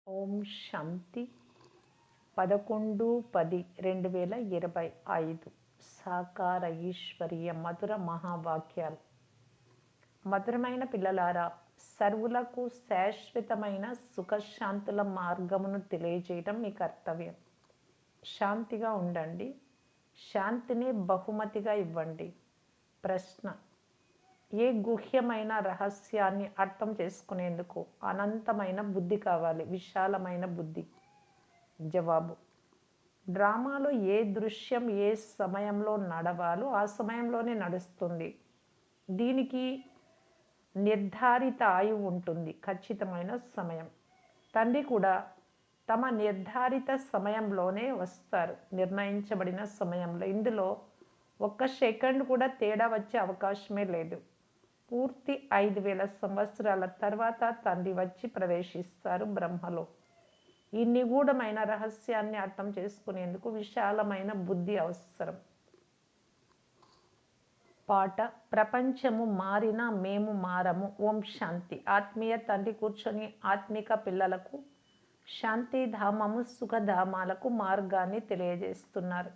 ఓం శాంతి 11/10/2025 సాకార ఈశ్వరీయ మధుర మహావాక్యాలు. మధురమైన పిల్లలారా, సర్వులకు శాశ్వతమైన సుఖశాంతుల మార్గమును తెలియజేయడం మీ కర్తవ్యం. శాంతిగా ఉండండి, శాంతిని బహుమతిగా ఇవ్వండి. ప్రశ్న: ఏ గుహ్యమైన రహస్యాన్ని అర్థం చేసుకునేందుకు అనంతమైన బుద్ధి కావాలి, విశాలమైన బుద్ధి? జవాబు: డ్రామాలో ఏ దృశ్యం ఏ సమయంలో నడవాలో ఆ సమయంలోనే నడుస్తుంది. దీనికి నిర్ధారిత ఆయువు ఉంటుంది, ఖచ్చితమైన సమయం. తండ్రి కూడా తమ నిర్ధారిత సమయంలోనే వస్తారు, నిర్ణయించబడిన సమయంలో. ఇందులో ఒక్క సెకండ్ కూడా తేడా వచ్చే అవకాశమే లేదు. పూర్తి 5000 సంవత్సరాల తర్వాత తండ్రి వచ్చి ప్రవేశిస్తారు బ్రహ్మలో. ఈ నిగూఢమైన రహస్యాన్ని అర్థం చేసుకునేందుకు విశాలమైన బుద్ధి అవసరం. పాట: ప్రపంచము మారినా మేము మారము. ఓం శాంతి. ఆత్మీయ తండ్రి కూర్చొని ఆత్మిక పిల్లలకు శాంతిధామము, సుఖధామాలకు మార్గాన్ని తెలియజేస్తున్నారు.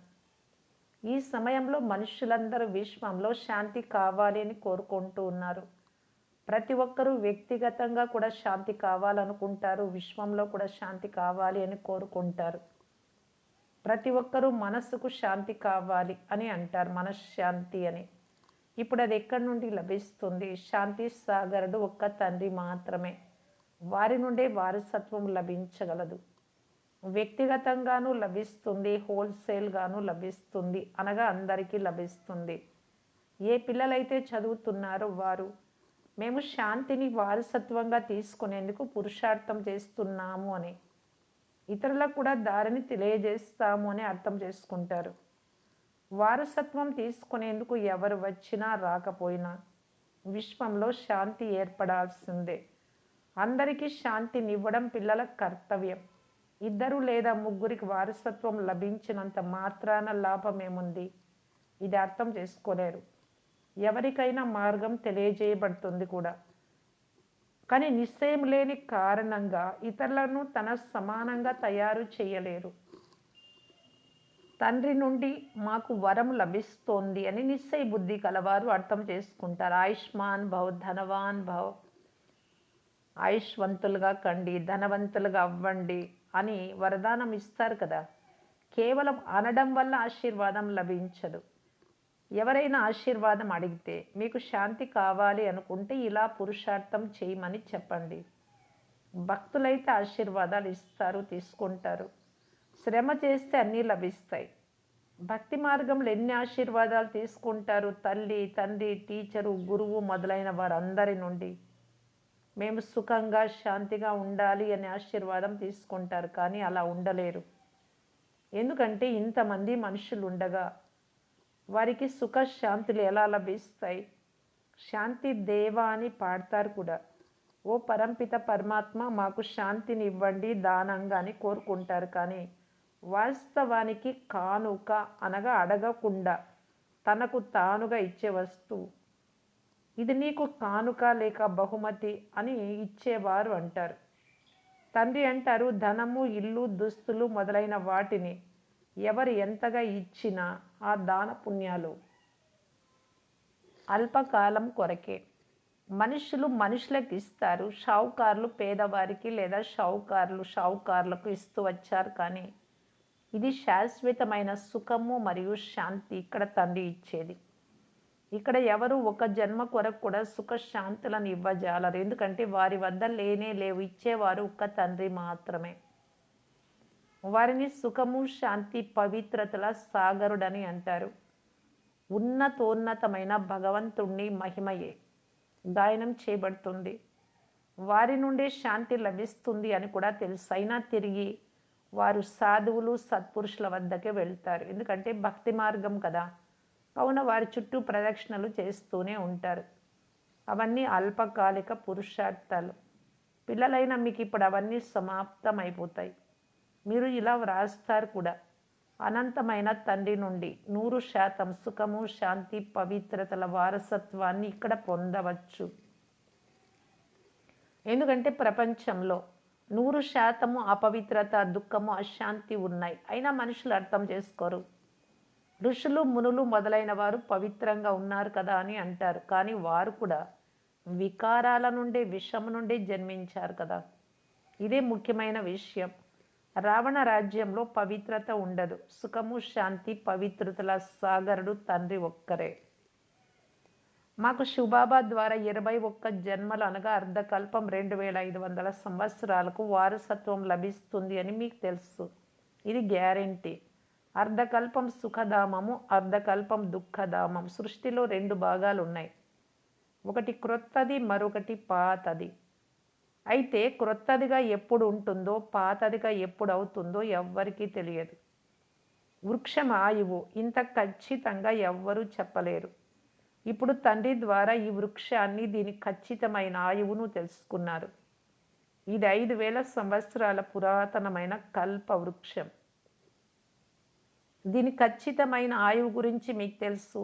ఈ సమయంలో మనుషులందరూ విశ్వంలో శాంతి కావాలి అని కోరుకుంటూ ఉన్నారు. ప్రతి ఒక్కరూ వ్యక్తిగతంగా కూడా శాంతి కావాలనుకుంటారు, విశ్వంలో కూడా శాంతి కావాలి అని కోరుకుంటారు. ప్రతి ఒక్కరూ మనస్సుకు శాంతి కావాలి అని అంటారు, మనశ్శాంతి అని. ఇప్పుడు అది ఎక్కడి నుండి లభిస్తుంది? శాంతి సాగరుడు ఒక్క తండ్రి మాత్రమే. వారి నుండే వారసత్వం లభించగలదు. వ్యక్తిగతంగానూ లభిస్తుంది, హోల్సేల్గాను లభిస్తుంది, అనగా అందరికీ లభిస్తుంది. ఏ పిల్లలైతే చదువుతున్నారో వారు మేము శాంతిని వారసత్వంగా తీసుకునేందుకు పురుషార్థం చేస్తున్నాము అని, ఇతరులకు కూడా దారిని తెలియజేస్తాము అని అర్థం చేసుకుంటారు. వారసత్వం తీసుకునేందుకు ఎవరు వచ్చినా రాకపోయినా విశ్వంలో శాంతి ఏర్పడాల్సిందే. అందరికీ శాంతినివ్వడం పిల్లల కర్తవ్యం. 2 లేదా 3 వారసత్వం లభించినంత మాత్రాన లాభమేముంది? ఇది అర్థం చేసుకోలేరు. ఎవరికైనా మార్గం తెలియజేయబడుతుంది కూడా, కానీ నిశ్చయం లేని కారణంగా ఇతరులను తన సమానంగా తయారు చేయలేరు. తండ్రి నుండి మాకు వరం లభిస్తోంది అని నిశ్చయ బుద్ధి కలవారు అర్థం చేసుకుంటారు. ఆయుష్మాన్ భవ్, ధనవాన్ భవ్, ఆయుష్వంతులుగా కండి, ధనవంతులుగా అవ్వండి అని వరదానం ఇస్తారు కదా. కేవలం అనడం వల్ల ఆశీర్వాదం లభించదు. ఎవరైనా ఆశీర్వాదం అడిగితే మీకు శాంతి కావాలి అనుకుంటే ఇలా పురుషార్థం చేయమని చెప్పండి. భక్తులైతే ఆశీర్వాదాలు ఇస్తారు, తీసుకుంటారు. శ్రమ చేస్తే అన్నీ లభిస్తాయి. భక్తి మార్గంలో ఎన్ని ఆశీర్వాదాలు తీసుకుంటారు? తల్లి, తండ్రి, టీచరు, గురువు మొదలైన వారందరి నుండి మేము సుఖంగా శాంతిగా ఉండాలి అనే ఆశీర్వాదం తీసుకుంటారు. కానీ అలా ఉండలేరు. ఎందుకంటే ఇంతమంది మనుషులు ఉండగా వారికి సుఖ శాంతులు ఎలా లభిస్తాయి? శాంతి దేవా అని పాడతారు కూడా. ఓ పరంపిత పరమాత్మ మాకు శాంతిని ఇవ్వండి దానంగా అని కోరుకుంటారు. కానీ వాస్తవానికి కానుక అనగా అడగకుండా తనకు తానుగా ఇచ్చే వస్తువు. ఇది నీకు కానుక లేక బహుమతి అని ఇచ్చేవారు అంటారు. తండ్రి అంటారు, ధనము, ఇల్లు, దుస్తులు మొదలైన వాటిని ఎవరు ఎంతగా ఇచ్చినా ఆ దాన పుణ్యాలు అల్పకాలం కొరకే. మనుషులు మనుషులకు ఇస్తారు, షావుకారులు పేదవారికి లేదా షావుకారులకు ఇస్తూ వచ్చారు. కానీ ఇది శాశ్వతమైన సుఖము మరియు శాంతి ఇక్కడ తండ్రి ఇచ్చేది. ఇక్కడ ఎవరు ఒక జన్మ కొరకు కూడా సుఖ శాంతులను ఇవ్వజాలరు. ఎందుకంటే వారి వద్ద లేనే లేవు. ఇచ్చేవారు ఒక్క తండ్రి మాత్రమే. వారిని సుఖము, శాంతి, పవిత్రతల సాగరుడని అంటారు. ఉన్నతోన్నతమైన భగవంతుణ్ణి మహిమయే గాయనం చేయబడుతుంది. వారి నుండే శాంతి లభిస్తుంది అని కూడా తెలుసు. అయినా తిరిగి వారు సాధువులు, సత్పురుషుల వద్దకే వెళ్తారు. ఎందుకంటే భక్తి మార్గం కదా, కావున వారి చుట్టూ ప్రదక్షిణలు చేస్తూనే ఉంటారు. అవన్నీ అల్పకాలిక పురుషార్థాలు. పిల్లలైన మీకు ఇప్పుడు అవన్నీ సమాప్తం అయిపోతాయి. మీరు ఇలా వ్రాస్తారు కూడా, అనంతమైన తండ్రి నుండి 100% సుఖము, శాంతి, పవిత్రతల వారసత్వాన్ని ఇక్కడ పొందవచ్చు. ఎందుకంటే ప్రపంచంలో 100% అపవిత్రత, దుఃఖము, అశాంతి ఉన్నాయి. అయినా మనుషులు అర్థం చేసుకోరు. ఋషులు, మునులు మొదలైన వారు పవిత్రంగా ఉన్నారు కదా అని అంటారు. కానీ వారు కూడా వికారాల నుండి, విషము నుండి జన్మించారు కదా. ఇదే ముఖ్యమైన విషయం. రావణ రాజ్యంలో పవిత్రత ఉండదు. సుఖము, శాంతి, పవిత్రతల సాగరుడు తండ్రి ఒక్కరే. మాకు శివబాబా ద్వారా 21 జన్మలు అనగా అర్ధకల్పం 2500 సంవత్సరాలకు వారసత్వం లభిస్తుంది అని మీకు తెలుసు. ఇది గ్యారెంటీ. అర్ధకల్పం సుఖధామము, అర్ధకల్పం దుఃఖధామం. సృష్టిలో 2 భాగాలు ఉన్నాయి. ఒకటి క్రొత్తది, మరొకటి పాతది. అయితే క్రొత్తదిగా ఎప్పుడు ఉంటుందో, పాతదిగా ఎప్పుడు అవుతుందో ఎవ్వరికీ తెలియదు. వృక్షం ఆయువు ఇంత ఖచ్చితంగా ఎవ్వరూ చెప్పలేరు. ఇప్పుడు తండ్రి ద్వారా ఈ వృక్షాన్ని, దీని ఖచ్చితమైన ఆయువును తెలుసుకున్నారు. ఇది 5000 సంవత్సరాల పురాతనమైన కల్ప వృక్షం. దీని ఖచ్చితమైన ఆయువు గురించి మీకు తెలుసు.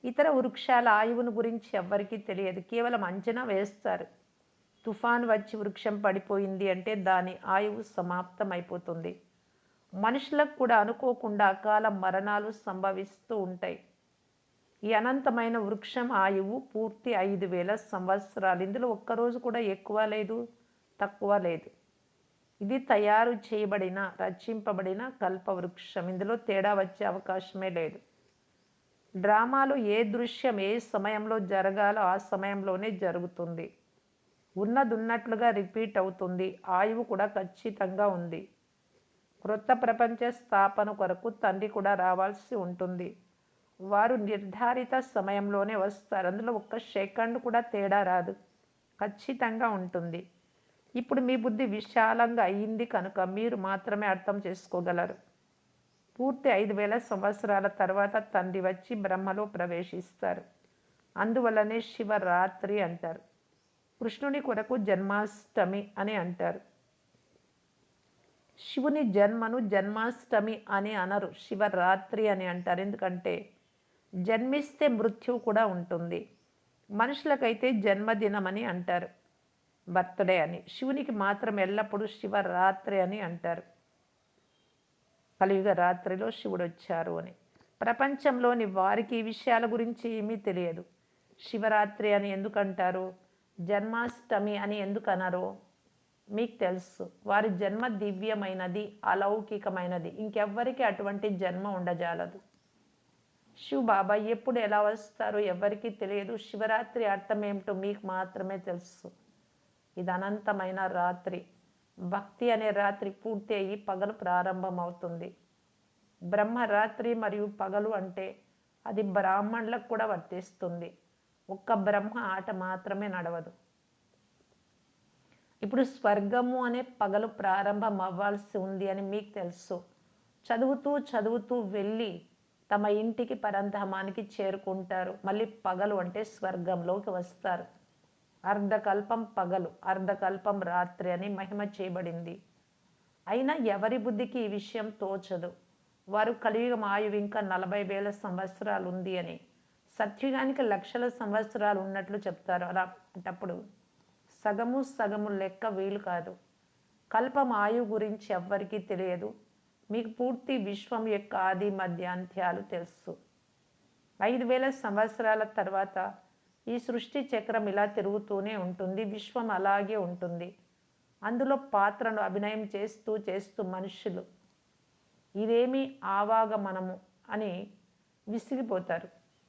ఇతర వృక్షాల ఆయువును గురించి ఎవ్వరికీ తెలియదు. కేవలం అంచనా వేస్తారు. తుఫాను వచ్చి వృక్షం పడిపోయింది అంటే దాని ఆయువు సమాప్తం అయిపోతుంది. మనుషులకు కూడా అనుకోకుండా అకాల మరణాలు సంభవిస్తూ ఉంటాయి. ఈ అనంతమైన వృక్షం ఆయువు పూర్తి 5000 సంవత్సరాలు. ఇందులో ఒక్కరోజు కూడా ఎక్కువ లేదు, తక్కువ లేదు. ఇది తయారు చేయబడిన, రచింపబడిన కల్పవృక్షం. ఇందులో తేడా వచ్చే అవకాశమే లేదు. డ్రామాలో ఏ దృశ్యం ఏ సమయంలో జరగాలో ఆ సమయంలోనే జరుగుతుంది. ఉన్నట్లుగా రిపీట్ అవుతుంది. ఆయువు కూడా ఖచ్చితంగా ఉంది. క్రొత్త ప్రపంచ స్థాపన కొరకు తండ్రి కూడా రావాల్సి ఉంటుంది. వారు నిర్ధారిత సమయంలోనే వస్తారు. అందులో ఒక్క సెకండ్ కూడా తేడా రాదు, ఖచ్చితంగా ఉంటుంది. ఇప్పుడు మీ బుద్ధి విశాలంగా అయ్యింది కనుక మీరు మాత్రమే అర్థం చేసుకోగలరు. పూర్తి 5000 సంవత్సరాల తర్వాత తండ్రి వచ్చి బ్రహ్మలో ప్రవేశిస్తారు. అందువల్లనే శివరాత్రి అంటారు. కృష్ణుని కొరకు జన్మాష్టమి అని అంటారు. శివుని జన్మను జన్మాష్టమి అని అనరు, శివరాత్రి అని అంటారు. ఎందుకంటే జన్మిస్తే మృత్యువు కూడా ఉంటుంది. మనుషులకైతే జన్మదినం అని అంటారు, బర్త్డే అని. శివునికి మాత్రం ఎల్లప్పుడూ శివరాత్రి అని అంటారు. కలియుగ రాత్రిలో శివుడు వచ్చారు అని. ప్రపంచంలోని వారికి ఈ విషయాల గురించి ఏమీ తెలియదు. శివరాత్రి అని ఎందుకు అంటారు, జన్మాష్టమి అని ఎందుకు అనరు మీకు తెలుసు. వారి జన్మ దివ్యమైనది, అలౌకికమైనది. ఇంకెవ్వరికి అటువంటి జన్మ ఉండజాలదు. శివ బాబా ఎప్పుడు ఎలా వస్తారో ఎవరికీ తెలియదు. శివరాత్రి అర్థం ఏమిటో మీకు మాత్రమే తెలుసు. ఇది అనంతమైన రాత్రి. భక్తి అనే రాత్రి పూర్తి అయ్యి పగలు ప్రారంభం అవుతుంది. బ్రహ్మరాత్రి మరియు పగలు అంటే అది బ్రాహ్మణులకు కూడా వర్తిస్తుంది. ఒక్క బ్రహ్మ ఆట మాత్రమే నడవదు. ఇప్పుడు స్వర్గము అనే పగలు ప్రారంభం అవ్వాల్సి ఉంది అని మీకు తెలుసు. చదువుతూ వెళ్ళి తమ ఇంటికి పరంధామానికి చేరుకుంటారు. మళ్ళీ పగలు అంటే స్వర్గంలోకి వస్తారు. అర్ధకల్పం పగలు, అర్ధకల్పం రాత్రి అని మహిమ చేయబడింది. అయినా ఎవరి బుద్ధికి ఈ విషయం తోచదు. వారు కలియుగం ఆయువు ఇంకా 40,000 సంవత్సరాలు ఉంది అని, సత్యుగానికి లక్షల సంవత్సరాలు ఉన్నట్లు చెప్తారు. అలాంటప్పుడు సగము లెక్క వీలు కాదు. కల్పం ఆయువు గురించి ఎవ్వరికీ తెలియదు. మీకు పూర్తి విశ్వం యొక్క ఆది మధ్య అంత్యాలు తెలుసు. 5000 సంవత్సరాల తర్వాత ఈ సృష్టి చక్రం ఇలా తిరుగుతూనే ఉంటుంది. విశ్వం అలాగే ఉంటుంది. అందులో పాత్రను అభినయం చేస్తూ మనుషులు ఇదేమి ఆవాగమనము అని విసిగిపోతారు.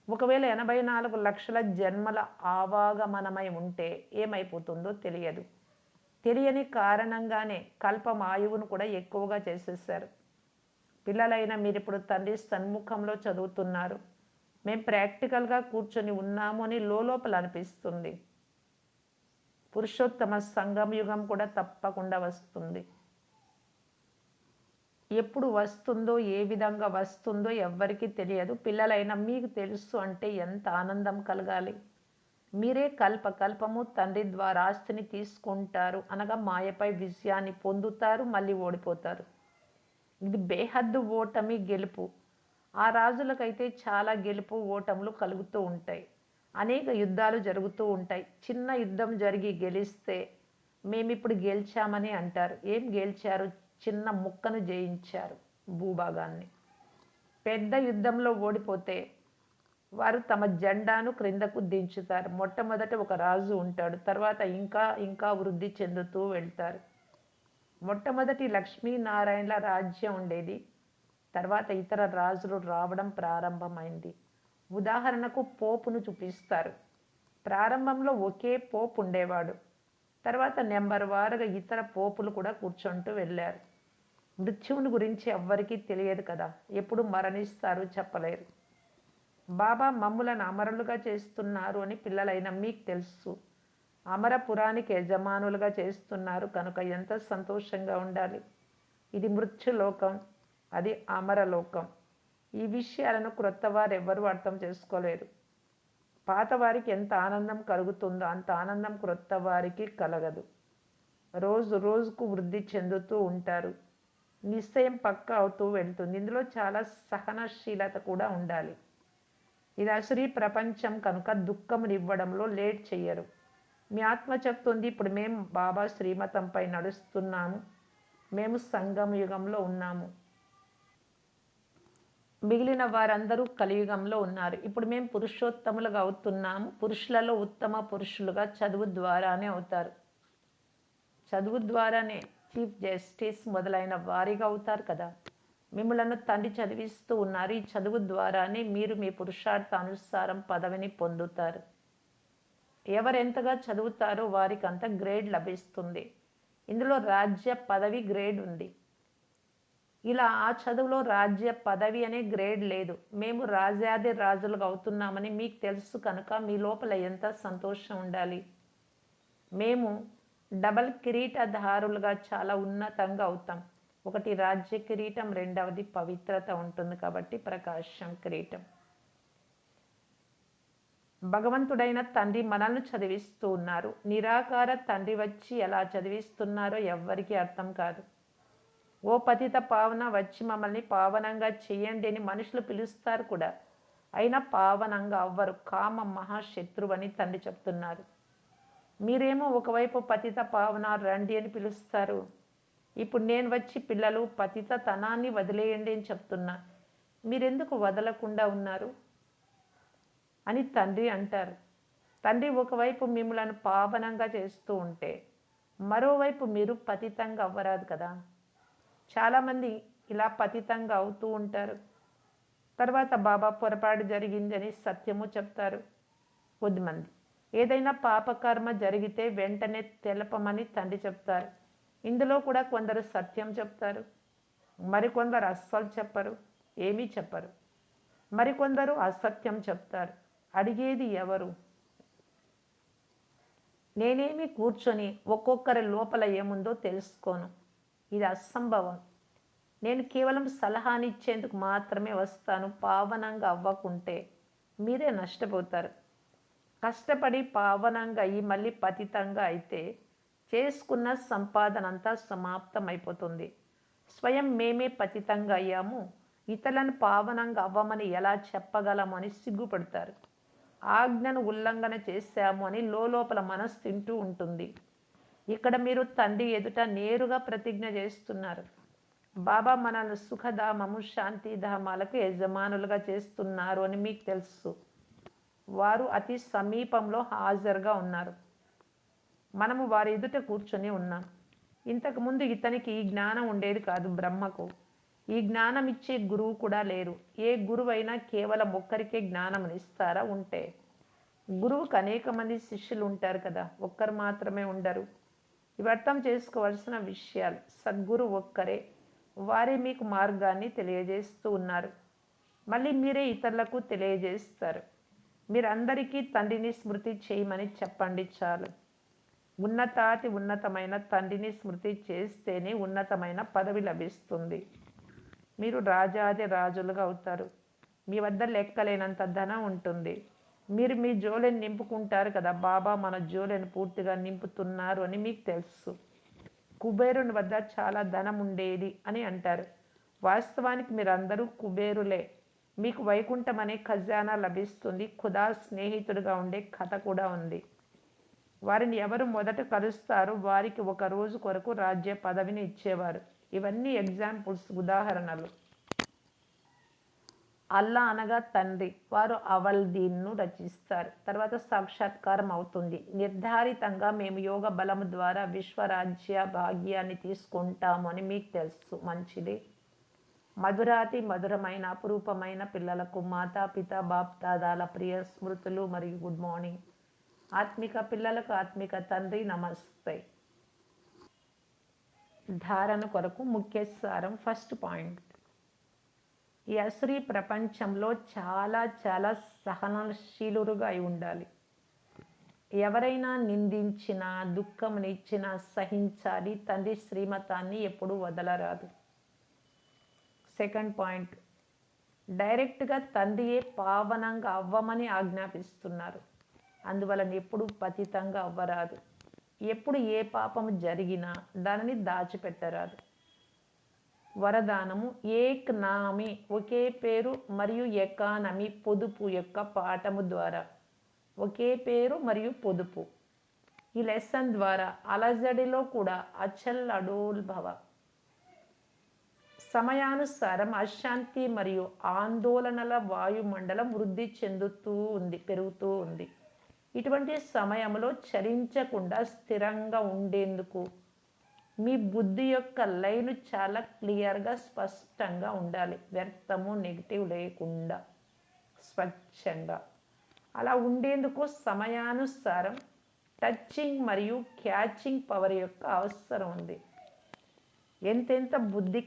ఒకవేళ 84 లక్షల జన్మల ఆవాగమనమై ఉంటే ఏమైపోతుందో తెలియదు. తెలియని కారణంగానే కల్పం ఆయువును కూడా ఎక్కువగా చేసేసారు. పిల్లలైన మీరు ఇప్పుడు తండ్రి సన్ముఖంలో చదువుతున్నారు. మేము ప్రాక్టికల్గా కూర్చొని ఉన్నాము అని లోపల అనిపిస్తుంది. పురుషోత్తమ సంగమ యుగం కూడా తప్పకుండా వస్తుంది. ఎప్పుడు వస్తుందో, ఏ విధంగా వస్తుందో ఎవ్వరికీ తెలియదు. పిల్లలైన మీకు తెలుసు అంటే ఎంత ఆనందం కలగాలి. మీరే కల్పము తండ్రి ద్వారా ఆస్తిని తీసుకుంటారు అనగా మాయపై విజయాన్ని పొందుతారు, మళ్ళీ ఓడిపోతారు. ఇది బేహద్దు ఓటమి, గెలుపు. ఆ రాజులకైతే చాలా గెలుపు ఓటములు కలుగుతూ ఉంటాయి. అనేక యుద్ధాలు జరుగుతూ ఉంటాయి. చిన్న యుద్ధం జరిగి గెలిస్తే మేమిప్పుడు గెలిచామని అంటారు. ఏం గెలిచారు? చిన్న ముక్కను జయించారు భూభాగాన్ని. పెద్ద యుద్ధంలో ఓడిపోతే వారు తమ జెండాను క్రిందకు దించుతారు. మొట్టమొదట ఒక రాజు ఉంటాడు, తర్వాత ఇంకా ఇంకా వృద్ధి చెందుతూ వెళ్తారు. మొట్టమొదటి లక్ష్మీనారాయణల రాజ్యం ఉండేది, తర్వాత ఇతర రాజులు రావడం ప్రారంభమైంది. ఉదాహరణకు పోపును చూపిస్తారు. ప్రారంభంలో ఒకే పోపు ఉండేవాడు, తర్వాత నెంబర్ వారుగా ఇతర పోపులు కూడా కూర్చుంటూ వెళ్ళారు. మృత్యువుని గురించి ఎవ్వరికీ తెలియదు కదా, ఎప్పుడు మరణిస్తారు చెప్పలేరు. బాబా మమ్ములను అమరులుగా చేస్తున్నారు అని పిల్లలైన మీకు తెలుసు. అమరపురానికి యజమానులుగా చేస్తున్నారు కనుక ఎంత సంతోషంగా ఉండాలి. ఇది మృత్యులోకం, అది అమరలోకం. ఈ విషయాలను క్రొత్త వారు ఎవ్వరూ అర్థం చేసుకోలేరు. పాత వారికి ఎంత ఆనందం కలుగుతుందో అంత ఆనందం క్రొత్త వారికి కలగదు. రోజు రోజుకు వృద్ధి చెందుతూ ఉంటారు. నిశ్చయం పక్క అవుతూ వెళ్తుంది. ఇందులో చాలా సహనశీలత కూడా ఉండాలి. ఇది అసురీ ప్రపంచం కనుక దుఃఖమునివ్వడంలో లేట్ చెయ్యరు. మీ ఆత్మ చెప్తుంది, ఇప్పుడు మేము బాబా శ్రీమతంపై నడుస్తున్నాము, మేము సంగమ యుగంలో ఉన్నాము, మిగిలిన వారందరూ కలియుగంలో ఉన్నారు. ఇప్పుడు మేము పురుషోత్తములుగా అవుతున్నాము. పురుషులలో ఉత్తమ పురుషులుగా చదువు ద్వారానే అవుతారు. చదువు ద్వారానే చీఫ్ జస్టిస్ మొదలైన వారిగా అవుతారు కదా. మిమ్మలను తండ్రి చదివిస్తూ ఉన్నారు. ఈ చదువు ద్వారానే మీరు మీ పురుషార్థ అనుసారం పదవిని పొందుతారు. ఎవరెంతగా చదువుతారో వారికి అంత గ్రేడ్ లభిస్తుంది. ఇందులో రాజ్య పదవి గ్రేడ్ ఉంది. ఇలా ఆ చదువులో రాజ్య పదవి అనే గ్రేడ్ లేదు. మేము రాజాది రాజులుగా అవుతున్నామని మీకు తెలుసు కనుక మీ లోపల ఎంత సంతోషం ఉండాలి. మేము డబల్ కిరీటధారులుగా చాలా ఉన్నతంగా అవుతాం. ఒకటి రాజ్య కిరీటం, రెండవది పవిత్రత ఉంటుంది కాబట్టి ప్రకాశం కిరీటం. భగవంతుడైన తండ్రి మనల్ని చదివిస్తూ ఉన్నారు. నిరాకార తండ్రి వచ్చి ఎలా చదివిస్తున్నారో ఎవ్వరికీ అర్థం కాదు. ఓ పతిత పావన, వచ్చి మమ్మల్ని పావనంగా చెయ్యండి అని మనుషులు పిలుస్తారు కూడా, అయినా పావనంగా అవ్వరు. కామ మహాశత్రువు అని తండ్రి చెప్తున్నారు. మీరేమో ఒకవైపు పతిత పావన రండి అని పిలుస్తారు. ఇప్పుడు నేను వచ్చి పిల్లలు పతిత తనాన్ని వదిలేయండి అని చెప్తున్నా, మీరెందుకు వదలకుండా ఉన్నారు అని తండ్రి అంటారు. తండ్రి ఒకవైపు మిమ్మలను పావనంగా చేస్తూ ఉంటే మరోవైపు మీరు పతితంగా అవ్వరాదు కదా. చాలామంది ఇలా పతితంగా అవుతూ ఉంటారు. తర్వాత బాబా పొరపాటు జరిగిందని సత్యము చెప్తారు. కొద్దిమంది ఏదైనా పాపకర్మ జరిగితే వెంటనే తెలపమని తండ్రి చెప్తారు. ఇందులో కూడా కొందరు సత్యం చెప్తారు, మరికొందరు అస్సలు చెప్పరు, ఏమీ చెప్పరు. మరికొందరు అసత్యం చెప్తారు. అడిగేది ఎవరు? నేనేమి కూర్చొని ఒక్కొక్కరి లోపల ఏముందో తెలుసుకోను. ఇది అసంభవం. నేను కేవలం సలహానిచ్చేందుకు మాత్రమే వస్తాను. పావనంగా అవ్వకుంటే మీరే నష్టపోతారు. కష్టపడి పావనంగా అయ్యి మళ్ళీ పతితంగా అయితే చేసుకున్న సంపాదన అంతా సమాప్తం అయిపోతుంది. స్వయం మేమే పతితంగా అయ్యాము, ఇతరులను పావనంగా అవ్వమని ఎలా చెప్పగలమని సిగ్గుపడతారు. ఆజ్ఞను ఉల్లంఘన చేశాము అని లోపల మనసు తింటూ ఉంటుంది. ఇక్కడ మీరు తండ్రి ఎదుట నేరుగా ప్రతిజ్ఞ చేస్తున్నారు. బాబా మనల్ని సుఖధామము, శాంతిధామాలకు యజమానులుగా చేస్తున్నారు అని మీకు తెలుసు. వారు అతి సమీపంలో హాజరుగా ఉన్నారు. మనము వారి ఎదుట కూర్చొని ఉన్నాం. ఇంతకుముందు ఇతనికి ఈ జ్ఞానం ఉండేది కాదు. బ్రహ్మకు ఈ జ్ఞానం ఇచ్చే గురువు కూడా లేరు. ఏ గురువైనా కేవలం ఒక్కరికే జ్ఞానం ఇస్తారా? ఉంటే గురువుకు అనేక మంది శిష్యులు ఉంటారు కదా, ఒక్కరు మాత్రమే ఉండరు. ఇవి అర్థం చేసుకోవాల్సిన విషయాలు. సద్గురు ఒక్కరే, వారే మీకు మార్గాన్ని తెలియజేస్తూ ఉన్నారు. మళ్ళీ మీరే ఇతరులకు తెలియజేస్తారు. మీరందరికీ తండ్రిని స్మృతి చేయమని చెప్పండి చాలు. ఉన్నతాతి ఉన్నతమైన తండ్రిని స్మృతి చేస్తేనే ఉన్నతమైన పదవి లభిస్తుంది. మీరు రాజాది రాజులుగా అవుతారు. మీ వద్ద లెక్కలేనంత ధనం ఉంటుంది. మీరు మీ జోలెని నింపుకుంటారు కదా. బాబా మన జోలెను పూర్తిగా నింపుతున్నారు అని మీకు తెలుసు. కుబేరుని వద్ద చాలా ధనం ఉండేది అని అంటారు. వాస్తవానికి మీరందరూ కుబేరులే. మీకు వైకుంఠం అనే ఖజానా లభిస్తుంది. ఖుదా స్నేహితుడిగా ఉండే కథ కూడా ఉంది. వారిని ఎవరు మొదట కలుస్తారో వారికి ఒక రోజు కొరకు రాజ్య పదవిని ఇచ్చేవారు. ఇవన్నీ ఎగ్జాంపుల్స్, ఉదాహరణలు. అల్లా అనగా తండ్రి. వారు అవల్దీన్ను రచిస్తారు. తర్వాత సాక్షాత్కారం అవుతుంది. నిర్ధారితంగా మేము యోగ బలము ద్వారా విశ్వరాజ్య భాగ్యాన్ని తీసుకుంటాము అని మీకు తెలుసు. మంచిది. మధురాతి మధురమైన అపురూపమైన పిల్లలకు మాతాపిత బాప్దాదాల ప్రియ స్మృతులు మరియు గుడ్ మార్నింగ్. ఆత్మిక పిల్లలకు ఆత్మిక తండ్రి నమస్తే. ధారణ కొరకు ముఖ్య సారం. ఫస్ట్ పాయింట్, ఈ అసురీ ప్రపంచంలో చాలా చాలా సహనశీలుగా అయి ఉండాలి. ఎవరైనా నిందించినా దుఃఖమునిచ్చినా సహించాలి. తండ్రి శ్రీమతాన్ని ఎప్పుడూ వదలరాదు. సెకండ్ పాయింట్, డైరెక్ట్గా తండ్రియే పావనంగా అవ్వమని ఆజ్ఞాపిస్తున్నారు. అందువలన ఎప్పుడు పతితంగా అవ్వరాదు. ఎప్పుడు ఏ పాపము జరిగినా దానిని దాచిపెట్టరాదు. వరదానము ఏక్ నామి, ఒకే పేరు మరియు ఎకానమి, పొదుపు యొక్క పాఠము ద్వారా. ఒకే పేరు మరియు పొదుపు. ఈ లెసన్ ద్వారా అలజడిలో కూడా అచల్ అడోల్ భవ. సమయానుసారం అశాంతి మరియు ఆందోళనల వాయుమండలం వృద్ధి చెందుతూ ఉంది, పెరుగుతూ ఉంది. ఇటువంటి సమయంలో చలించకుండా స్థిరంగా ఉండేందుకు మీ బుద్ధి యొక్క లైన్ చాలా క్లియర్గా స్పష్టంగా ఉండాలి. వ్యర్థము నెగిటివ్ లేకుండా స్వచ్ఛంగా. అలా ఉండేందుకు సమయానుసారం టచింగ్ మరియు క్యాచింగ్ పవర్ యొక్క అవసరం ఉంది. ఎంతెంత బుద్ధి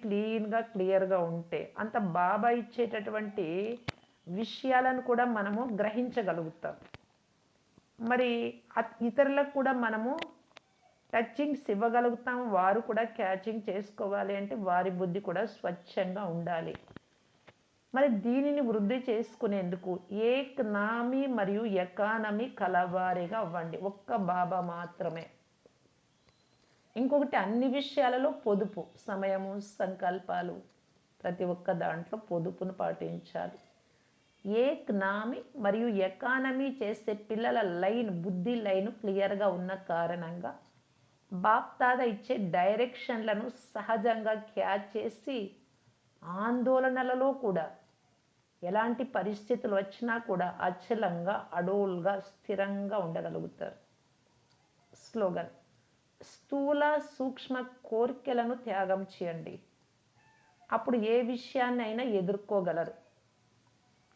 క్లియర్గా ఉంటే అంత బాబా ఇచ్చేటటువంటి విషయాలను కూడా మనము గ్రహించగలుగుతాం. మరి ఇతరులకు కూడా మనము టచింగ్స్ ఇవ్వగలుగుతాం. వారు కూడా క్యాచింగ్ చేసుకోవాలి అంటే వారి బుద్ధి కూడా స్వచ్ఛంగా ఉండాలి. మరి దీనిని వృద్ధి చేసుకునేందుకు ఏక్ నామి మరియు ఎకానమీ కలవారిగా అవ్వండి. ఒక్క బాబా మాత్రమే. ఇంకొకటి, అన్ని విషయాలలో పొదుపు. సమయము, సంకల్పాలు, ప్రతి ఒక్క దాంట్లో పొదుపును పాటించాలి. ఏక్ నామి మరియు ఎకానమీ చేసే పిల్లల లైన్, బుద్ధి లైన్ క్లియర్గా ఉన్న కారణంగా బాప్దాదా ఇచ్చే డైరెక్షన్లను సహజంగా క్యాచ్ చేసి ఆందోళనలలో కూడా ఎలాంటి పరిస్థితులు వచ్చినా కూడా అచలంగా, అడోల్గా, స్థిరంగా ఉండగలుగుతారు. స్లోగన్, స్థూల సూక్ష్మ కోరికలను త్యాగం చేయండి. అప్పుడు ఏ విషయాన్నైనా ఎదుర్కోగలరు.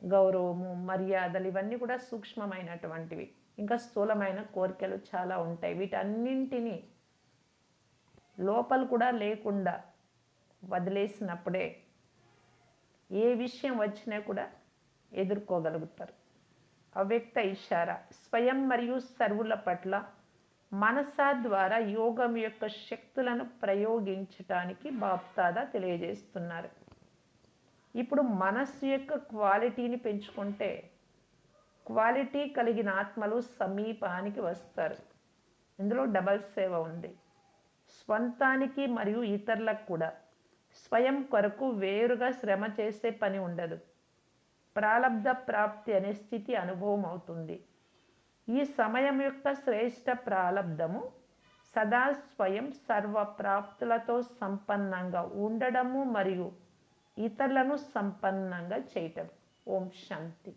గౌరవము, మర్యాదలు ఇవన్నీ కూడా సూక్ష్మమైనటువంటివి. ఇంకా స్థూలమైన కోరికలు చాలా ఉంటాయి. వీటన్నింటినీ లోపల కూడా లేకుండా వదిలేసినప్పుడే ఏ విషయం వచ్చినా కూడా ఎదుర్కోగలుగుతారు. అవ్యక్త ఇషారా, స్వయం మరియు సర్వుల పట్ల మనసా ద్వారా యోగం యొక్క శక్తులను ప్రయోగించటానికి బాప్దాదా తెలియజేస్తున్నారు. ఇప్పుడు మనస్సు యొక్క క్వాలిటీని పెంచుకుంటే క్వాలిటీ కలిగిన ఆత్మలు సమీపానికి వస్తారు. ఇందులో డబల్ సేవ ఉంది. స్వంతానికి మరియు ఇతరులకు కూడా స్వయం కొరకు వేరుగా శ్రమ చేసే పని ఉండదు. ప్రాలబ్ధ ప్రాప్తి అనే స్థితి అనుభవం అవుతుంది. ఈ సమయం యొక్క శ్రేష్ఠ ప్రాలబ్ధము సదా స్వయం సర్వ ప్రాప్తులతో సంపన్నంగా ఉండడము మరియు ఇతరులను సంపన్నంగా చేయటం. ఓం శాంతి.